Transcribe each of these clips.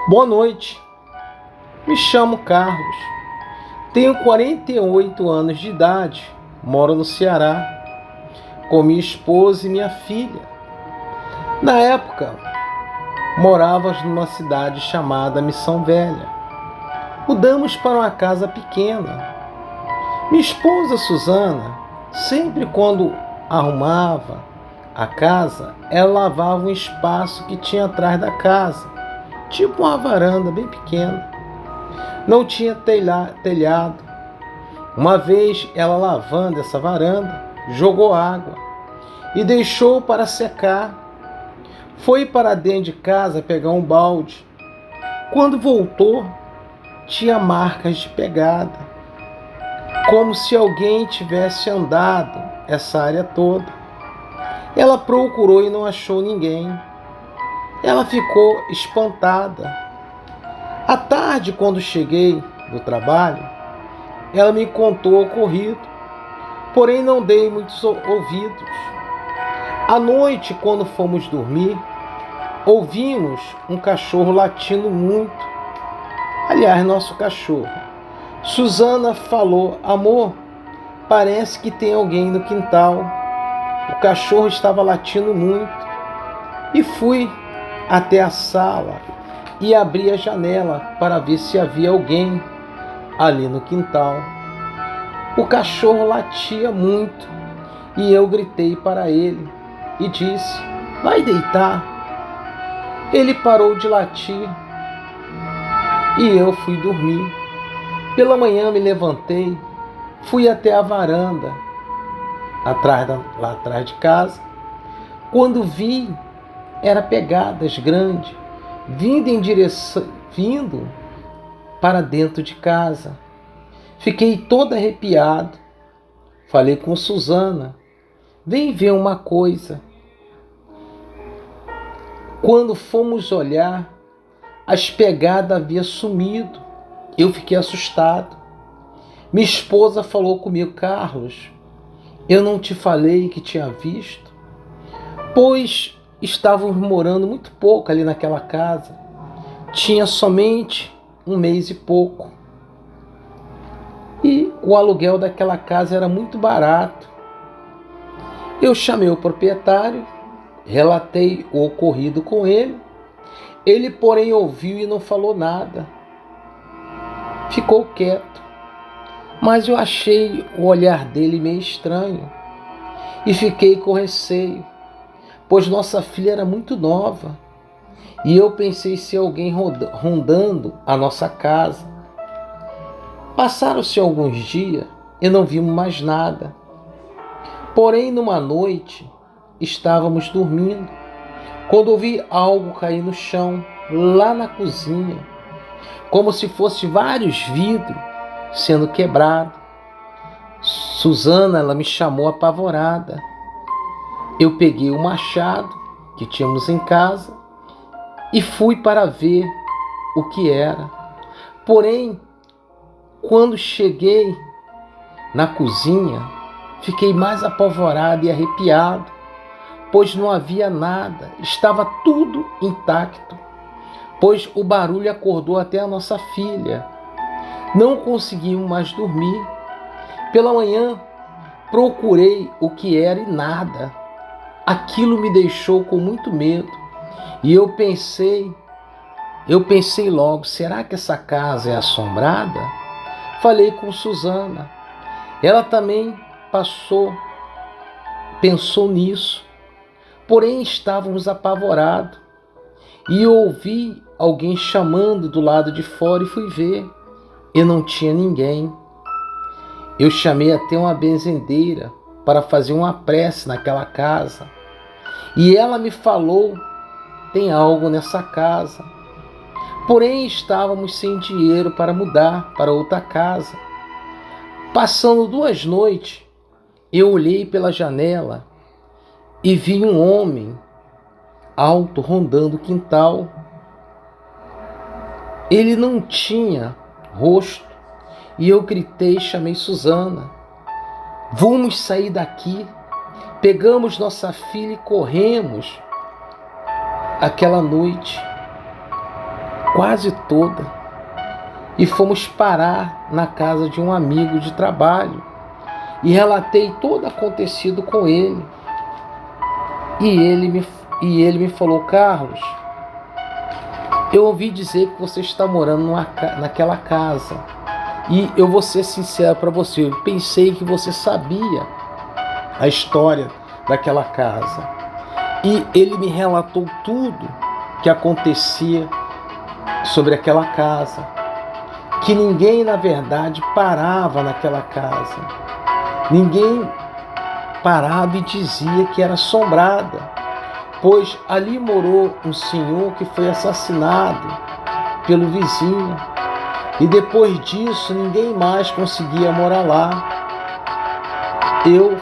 Boa noite, me chamo Carlos, tenho 48 anos de idade, moro no Ceará, com minha esposa e minha filha. Na época, morávamos numa cidade chamada Missão Velha. Mudamos para uma casa pequena. Minha esposa Suzana, sempre quando arrumava a casa, ela lavava um espaço que tinha atrás da casa, tipo uma varanda bem pequena. Não tinha telhado. Uma vez ela lavando essa varanda, jogou água e deixou para secar. Foi para dentro de casa pegar um balde. Quando voltou, tinha marcas de pegada, como se alguém tivesse andado essa área toda. Ela procurou e não achou ninguém. Ela ficou espantada. À tarde, quando cheguei do trabalho, ela me contou o ocorrido, porém não dei muitos ouvidos. À noite, quando fomos dormir, ouvimos um cachorro latindo muito. Aliás, nosso cachorro. Suzana falou: amor, parece que tem alguém no quintal. O cachorro estava latindo muito. E fui até a sala e abri a janela para ver se havia alguém ali no quintal. O cachorro latia muito e eu gritei para ele e disse: vai deitar. Ele parou de latir e eu fui dormir. Pela manhã me levantei, fui até a varanda, lá atrás de casa. Quando vi, era pegadas grandes, vindo para dentro de casa. Fiquei todo arrepiado. Falei com Suzana: vem ver uma coisa. Quando fomos olhar, as pegadas haviam sumido. Eu fiquei assustado. Minha esposa falou comigo: Carlos, eu não te falei que tinha visto? Pois estávamos morando muito pouco ali naquela casa. Tinha somente 1 mês e pouco. E o aluguel daquela casa era muito barato. Eu chamei o proprietário, relatei o ocorrido com ele. Ele, porém, ouviu e não falou nada. Ficou quieto. Mas eu achei o olhar dele meio estranho e fiquei com receio, pois nossa filha era muito nova e eu pensei se alguém rondando a nossa casa. Passaram-se alguns dias e não vimos mais nada. Porém, numa noite, estávamos dormindo, quando ouvi algo cair no chão, lá na cozinha, como se fosse vários vidros sendo quebrados. Suzana, ela me chamou apavorada. Eu peguei o machado que tínhamos em casa e fui para ver o que era. Porém, quando cheguei na cozinha, fiquei mais apavorado e arrepiado, pois não havia nada, estava tudo intacto, pois o barulho acordou até a nossa filha. Não conseguimos mais dormir. Pela manhã, procurei o que era e nada. Aquilo me deixou com muito medo. E eu pensei logo: será que essa casa é assombrada? Falei com Suzana. Ela também pensou nisso. Porém, estávamos apavorados. E eu ouvi alguém chamando do lado de fora e fui ver. E não tinha ninguém. Eu chamei até uma benzedeira para fazer uma prece naquela casa. E ela me falou: tem algo nessa casa. Porém, estávamos sem dinheiro para mudar para outra casa. Passando 2 noites, eu olhei pela janela e vi um homem alto rondando o quintal. Ele não tinha rosto e eu gritei e chamei Suzana: vamos sair daqui. Pegamos nossa filha e corremos aquela noite. quase toda, e fomos parar na casa de um amigo de trabalho e relatei todo acontecido com ele. E ele me falou: Carlos, eu ouvi dizer que você está morando naquela casa. E eu vou ser sincero para você, eu pensei que você sabia a história daquela casa. E ele me relatou tudo que acontecia sobre aquela casa. Que ninguém, na verdade, parava naquela casa. Ninguém parava e dizia que era assombrada, pois ali morou um senhor que foi assassinado pelo vizinho. E depois disso, ninguém mais conseguia morar lá. Eu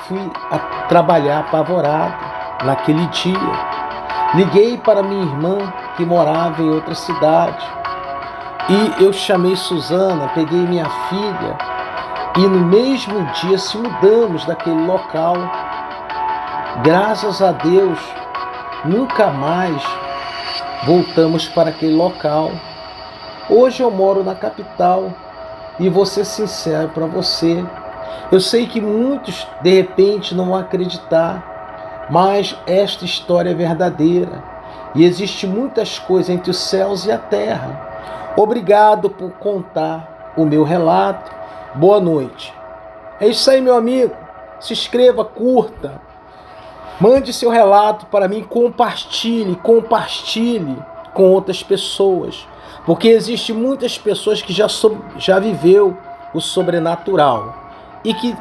fui a trabalhar apavorado naquele dia. Liguei para minha irmã, que morava em outra cidade. E eu chamei Suzana, peguei minha filha. E no mesmo dia se mudamos daquele local. Graças a Deus, nunca mais voltamos para aquele local. Hoje eu moro na capital e vou ser sincero para você. Eu sei que muitos de repente não vão acreditar, mas esta história é verdadeira e existe muitas coisas entre os céus e a terra. Obrigado por contar o meu relato. Boa noite. É isso aí, meu amigo. Se inscreva, curta, mande seu relato para mim, compartilhe com outras pessoas. Porque existem muitas pessoas que já viveu o sobrenatural. E que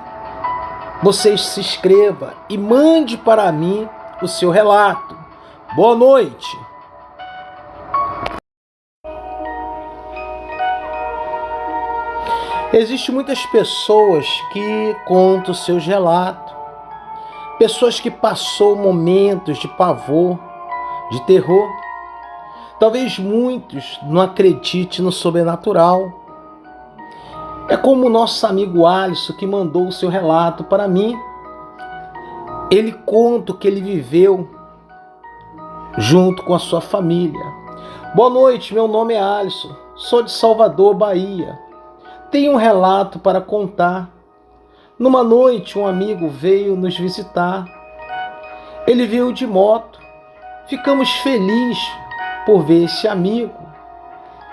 você se inscreva e mande para mim o seu relato. Boa noite. Existem muitas pessoas que contam seus relatos. Pessoas que passou momentos de pavor, de terror. Talvez muitos não acreditem no sobrenatural. É como o nosso amigo Alisson, que mandou o seu relato para mim. Ele conta o que ele viveu junto com a sua família. Boa noite, meu nome é Alisson, sou de Salvador, Bahia. Tenho um relato para contar. Numa noite, um amigo veio nos visitar. Ele veio de moto. Ficamos felizes por ver esse amigo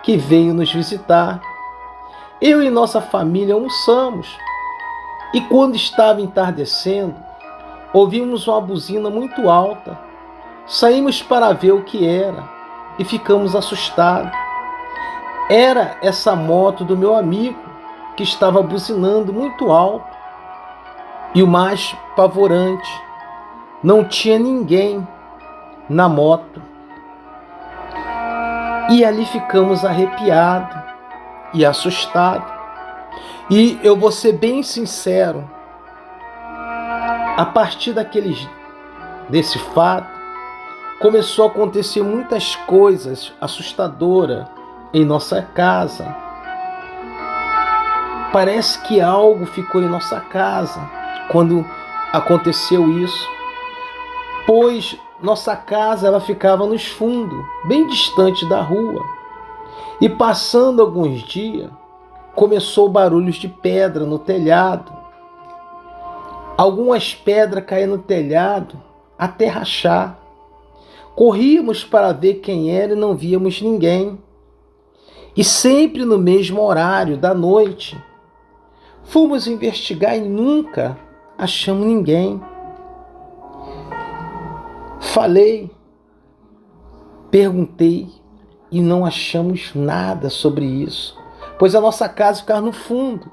que veio nos visitar. Eu e nossa família almoçamos. E quando estava entardecendo, ouvimos uma buzina muito alta. Saímos para ver o que era e ficamos assustados. Era essa moto do meu amigo que estava buzinando muito alto. E o mais pavorante, não tinha ninguém na moto. E ali ficamos arrepiados e assustados. E eu vou ser bem sincero, a partir desse fato, começou a acontecer muitas coisas assustadoras em nossa casa. Parece que algo ficou em nossa casa quando aconteceu isso, pois nossa casa ela ficava nos fundos, bem distante da rua. E passando alguns dias, começou barulhos de pedra no telhado. Algumas pedras caíram no telhado até rachar. Corríamos para ver quem era e não víamos ninguém. E sempre no mesmo horário da noite, fomos investigar e nunca achamos ninguém. Falei, perguntei e não achamos nada sobre isso, pois a nossa casa ficava no fundo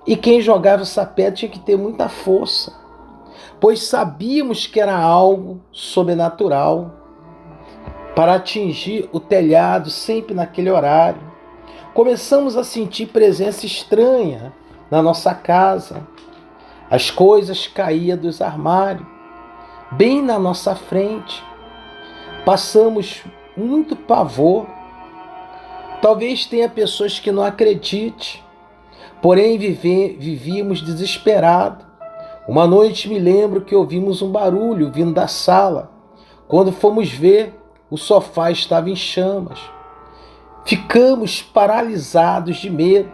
e quem jogava essa pedra tinha que ter muita força, pois sabíamos que era algo sobrenatural para atingir o telhado sempre naquele horário. Começamos a sentir presença estranha na nossa casa. As coisas caíam dos armários, bem na nossa frente. Passamos muito pavor. Talvez tenha pessoas que não acreditem, porém vivíamos desesperados. Uma noite me lembro que ouvimos um barulho vindo da sala. Quando fomos ver, o sofá estava em chamas. Ficamos paralisados de medo.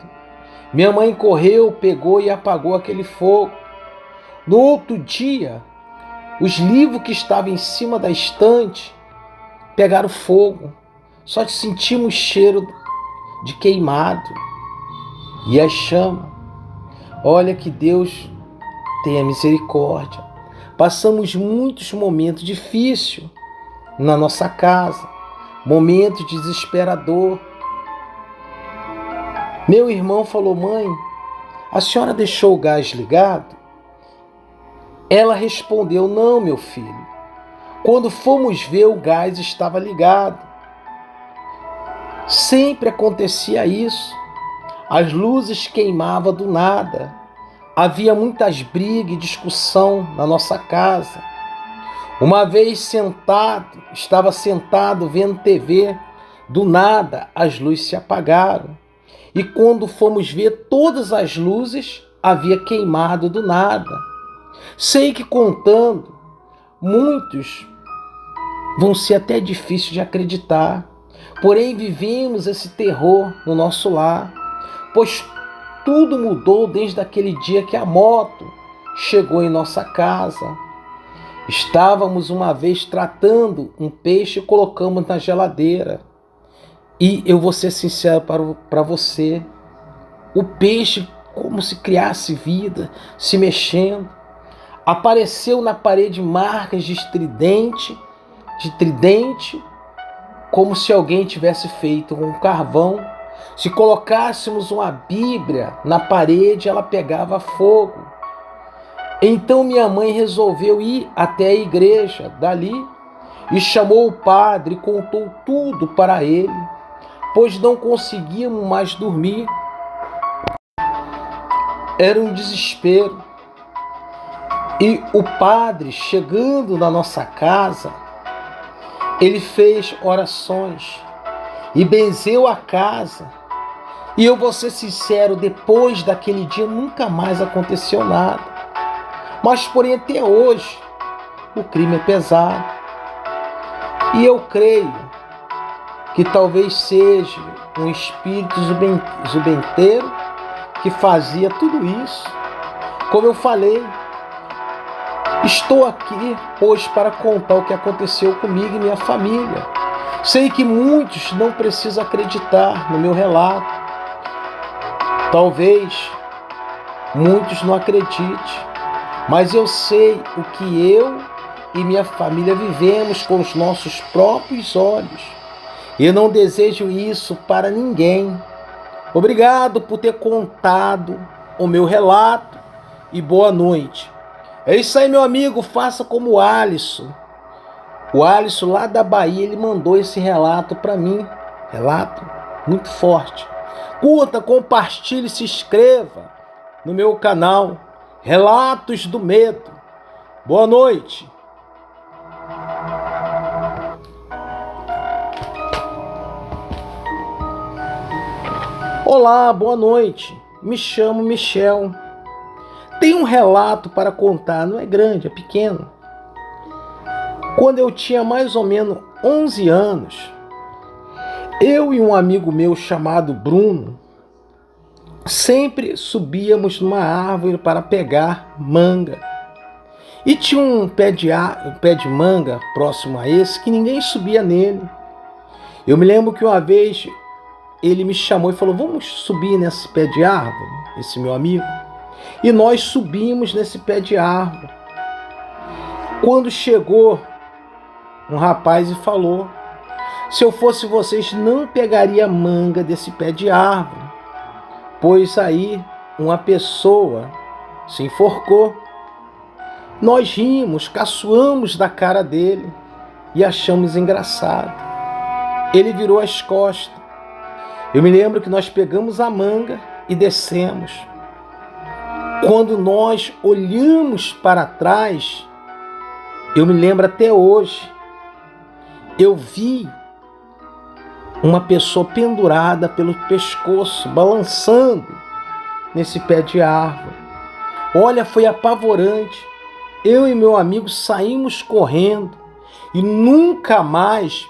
Minha mãe correu, pegou e apagou aquele fogo. No outro dia, os livros que estavam em cima da estante pegaram fogo. Só sentimos cheiro de queimado e as chamas. Olha que Deus tenha misericórdia. Passamos muitos momentos difíceis na nossa casa, momentos desesperador. Meu irmão falou: mãe, a senhora deixou o gás ligado? Ela respondeu: não, meu filho. Quando fomos ver, o gás estava ligado. Sempre acontecia isso. As luzes queimavam do nada. Havia muitas brigas e discussão na nossa casa. Uma vez estava sentado vendo TV, do nada as luzes se apagaram. E quando fomos ver, todas as luzes havia queimado do nada. Sei que contando, muitos vão ser até difícil de acreditar. Porém, vivemos esse terror no nosso lar, pois tudo mudou desde aquele dia que a moto chegou em nossa casa. Estávamos uma vez tratando um peixe e colocamos na geladeira. E eu vou ser sincero para você, o peixe, como se criasse vida, se mexendo. Apareceu na parede marcas de tridente, como se alguém tivesse feito com carvão. Se colocássemos uma Bíblia na parede, ela pegava fogo. Então minha mãe resolveu ir até a igreja dali e chamou o padre e contou tudo para ele, pois não conseguíamos mais dormir. Era um desespero. E o padre, chegando na nossa casa, ele fez orações e benzeu a casa. E eu vou ser sincero, depois daquele dia nunca mais aconteceu nada. Mas porém até hoje o crime é pesado. E eu creio que talvez seja um espírito zubenteiro que fazia tudo isso. Como eu falei, estou aqui, pois, para contar o que aconteceu comigo e minha família. Sei que muitos não precisam acreditar no meu relato. Talvez muitos não acreditem, mas eu sei o que eu e minha família vivemos com os nossos próprios olhos. Eu não desejo isso para ninguém. Obrigado por ter contado o meu relato e boa noite. É isso aí, meu amigo, faça como o Alisson. O Alisson lá da Bahia, ele mandou esse relato para mim. Relato muito forte. Curta, compartilhe, se inscreva no meu canal Relatos do Medo. Boa noite. Olá, boa noite. Me chamo Michel. Tenho um relato para contar, não é grande, é pequeno. Quando eu tinha mais ou menos 11 anos, eu e um amigo meu chamado Bruno sempre subíamos numa árvore para pegar manga. E tinha um pé de manga próximo a esse que ninguém subia nele. Eu me lembro que uma vez ele me chamou e falou: vamos subir nesse pé de árvore, esse meu amigo. E nós subimos nesse pé de árvore. Quando chegou um rapaz e falou: se eu fosse vocês, não pegaria manga desse pé de árvore, pois aí uma pessoa se enforcou. Nós rimos, caçoamos da cara dele e achamos engraçado. Ele virou as costas. Eu me lembro que nós pegamos a manga e descemos. Quando nós olhamos para trás, eu me lembro até hoje, eu vi uma pessoa pendurada pelo pescoço, balançando nesse pé de árvore. Olha, foi apavorante. Eu e meu amigo saímos correndo e nunca mais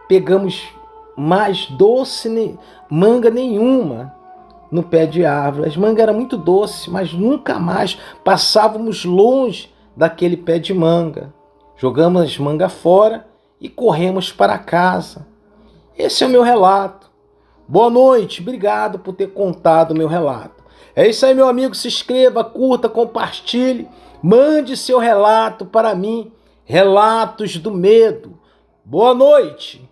pegamos mais doce manga nenhuma no pé de árvore. As mangas eram muito doces, mas nunca mais passávamos longe daquele pé de manga. Jogamos as mangas fora e corremos para casa. Esse é o meu relato. Boa noite, obrigado por ter contado o meu relato. É isso aí, meu amigo, se inscreva, curta, compartilhe, mande seu relato para mim, Relatos do Medo. Boa noite.